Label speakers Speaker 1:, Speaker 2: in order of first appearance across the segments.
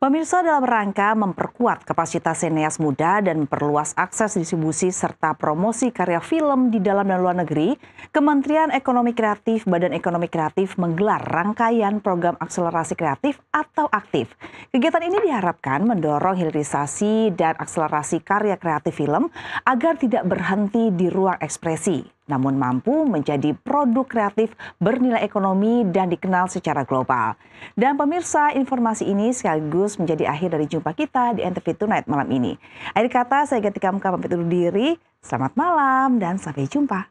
Speaker 1: Pemirsa, dalam rangka memperkuat kapasitas sineas muda dan memperluas akses distribusi serta promosi karya film di dalam dan luar negeri, Kementerian Ekonomi Kreatif Badan Ekonomi Kreatif menggelar rangkaian program akselerasi kreatif atau aktif. Kegiatan ini diharapkan mendorong hilirisasi dan akselerasi karya kreatif film agar tidak berhenti di ruang ekspresi, namun mampu menjadi produk kreatif bernilai ekonomi dan dikenal secara global. Dan pemirsa, informasi ini sekaligus menjadi akhir dari jumpa kita di NTV Tonight malam ini. Akhir kata, saya Gatika Mka pamit undur diri. Selamat malam dan sampai jumpa.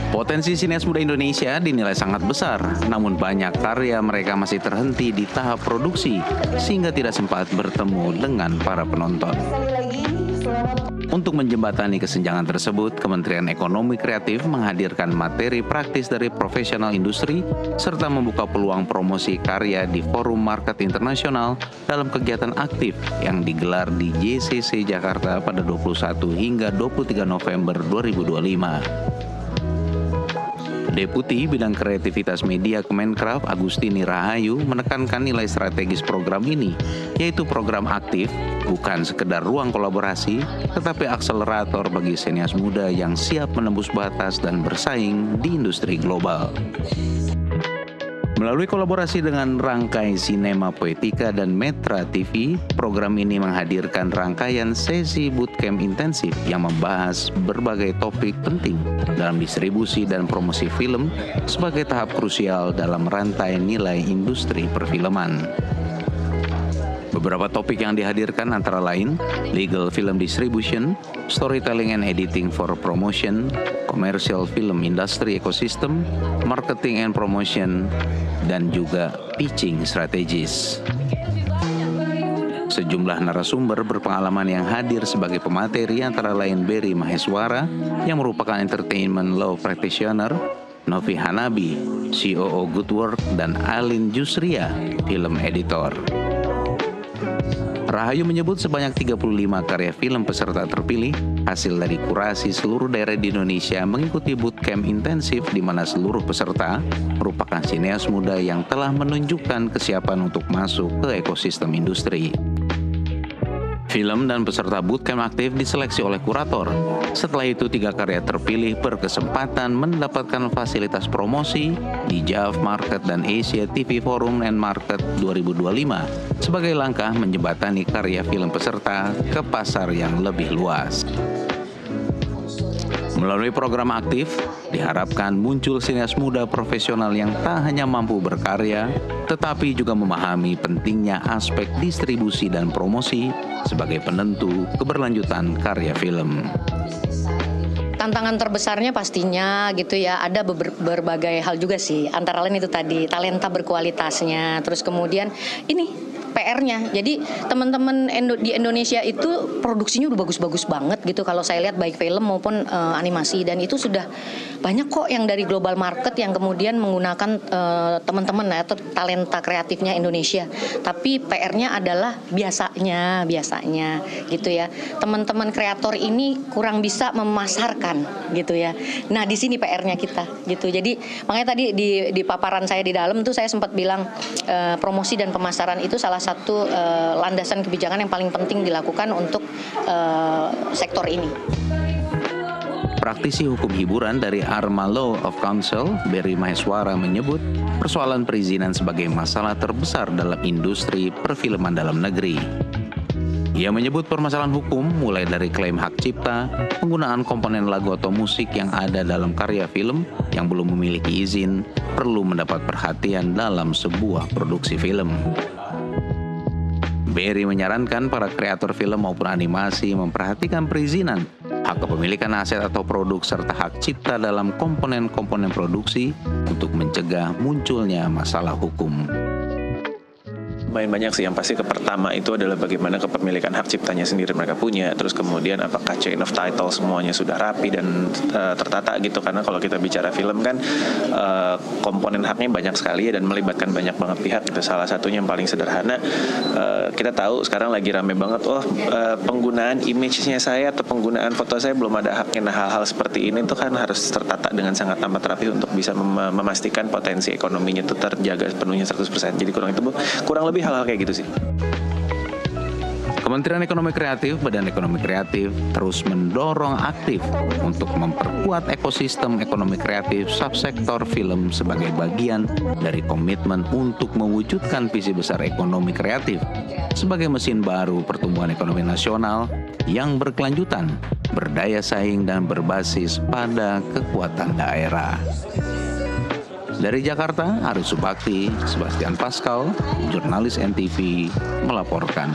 Speaker 2: Potensi sineas muda Indonesia dinilai sangat besar, namun banyak karya mereka masih terhenti di tahap produksi, sehingga tidak sempat bertemu dengan para penonton. Untuk menjembatani kesenjangan tersebut, Kementerian Ekonomi Kreatif menghadirkan materi praktis dari profesional industri, serta membuka peluang promosi karya di forum market internasional dalam kegiatan aktif yang digelar di JCC Jakarta pada 21 hingga 23 November 2025. Deputi Bidang Kreativitas Media Kemenkraf Agustini Rahayu menekankan nilai strategis program ini, yaitu program aktif, bukan sekedar ruang kolaborasi, tetapi akselerator bagi sineas muda yang siap menembus batas dan bersaing di industri global. Melalui kolaborasi dengan Rangkai Sinema Poetika dan Metra TV, program ini menghadirkan rangkaian sesi bootcamp intensif yang membahas berbagai topik penting dalam distribusi dan promosi film sebagai tahap krusial dalam rantai nilai industri perfilman. Beberapa topik yang dihadirkan antara lain legal film distribution, storytelling and editing for promotion, commercial film industry ecosystem, marketing and promotion, dan juga pitching strategis. Sejumlah narasumber berpengalaman yang hadir sebagai pemateri antara lain Berry Maheswara yang merupakan entertainment law practitioner, Novi Hanabi, COO Good Work, dan Alin Jusria, film editor. Rahayu menyebut sebanyak 35 karya film peserta terpilih hasil dari kurasi seluruh daerah di Indonesia mengikuti bootcamp intensif di mana seluruh peserta merupakan sineas muda yang telah menunjukkan kesiapan untuk masuk ke ekosistem industri. Film dan peserta bootcamp aktif diseleksi oleh kurator. Setelah itu, 3 karya terpilih berkesempatan mendapatkan fasilitas promosi di JAV Market dan Asia TV Forum and Market 2025 sebagai langkah menjembatani karya film peserta ke pasar yang lebih luas. Melalui program aktif, diharapkan muncul sineas muda profesional yang tak hanya mampu berkarya, tetapi juga memahami pentingnya aspek distribusi dan promosi sebagai penentu keberlanjutan karya film.
Speaker 3: Tantangan terbesarnya pastinya gitu ya, ada berbagai hal juga sih, antara lain itu tadi talenta berkualitasnya, terus kemudian ini PR-nya. Jadi teman-teman di Indonesia itu produksinya udah bagus-bagus banget gitu kalau saya lihat, baik film maupun animasi, dan itu sudah banyak kok yang dari global market yang kemudian menggunakan teman-teman atau talenta kreatifnya Indonesia. Tapi PR-nya adalah biasanya gitu ya. Teman-teman kreator ini kurang bisa memasarkan gitu ya. Nah, di sini PR-nya kita gitu. Jadi makanya tadi di paparan saya di dalam tuh saya sempat bilang promosi dan pemasaran itu salah satu landasan kebijakan yang paling penting dilakukan untuk sektor ini.
Speaker 2: Praktisi hukum hiburan dari Arma Law of Counsel, Berry Maheswara menyebut persoalan perizinan sebagai masalah terbesar dalam industri perfilman dalam negeri. Ia menyebut permasalahan hukum mulai dari klaim hak cipta, penggunaan komponen lagu atau musik yang ada dalam karya film yang belum memiliki izin, perlu mendapat perhatian dalam sebuah produksi film. Berry menyarankan para kreator film maupun animasi memperhatikan perizinan, hak kepemilikan aset atau produk, serta hak cipta dalam komponen-komponen produksi untuk mencegah munculnya masalah hukum.
Speaker 4: Lumayan banyak sih. Yang pasti pertama itu adalah bagaimana kepemilikan hak ciptanya sendiri mereka punya. Terus kemudian apakah chain of title semuanya sudah rapi dan tertata gitu. Karena kalau kita bicara film kan komponen haknya banyak sekali ya, dan melibatkan banyak banget pihak. Itu salah satunya yang paling sederhana. Kita tahu sekarang lagi rame banget, penggunaan image-nya saya atau penggunaan foto saya belum ada haknya. Nah, hal-hal seperti ini tuh kan harus tertata dengan sangat amat rapi untuk bisa memastikan potensi ekonominya itu terjaga sepenuhnya 100%. Jadi kurang lebih hal-hal kayak gitu sih.
Speaker 2: Kementerian Ekonomi Kreatif, Badan Ekonomi Kreatif terus mendorong aktif untuk memperkuat ekosistem ekonomi kreatif subsektor film sebagai bagian dari komitmen untuk mewujudkan visi besar ekonomi kreatif sebagai mesin baru pertumbuhan ekonomi nasional yang berkelanjutan, berdaya saing dan berbasis pada kekuatan daerah. Dari Jakarta, Aris Subakti, Sebastian Pascal, jurnalis NTV, melaporkan.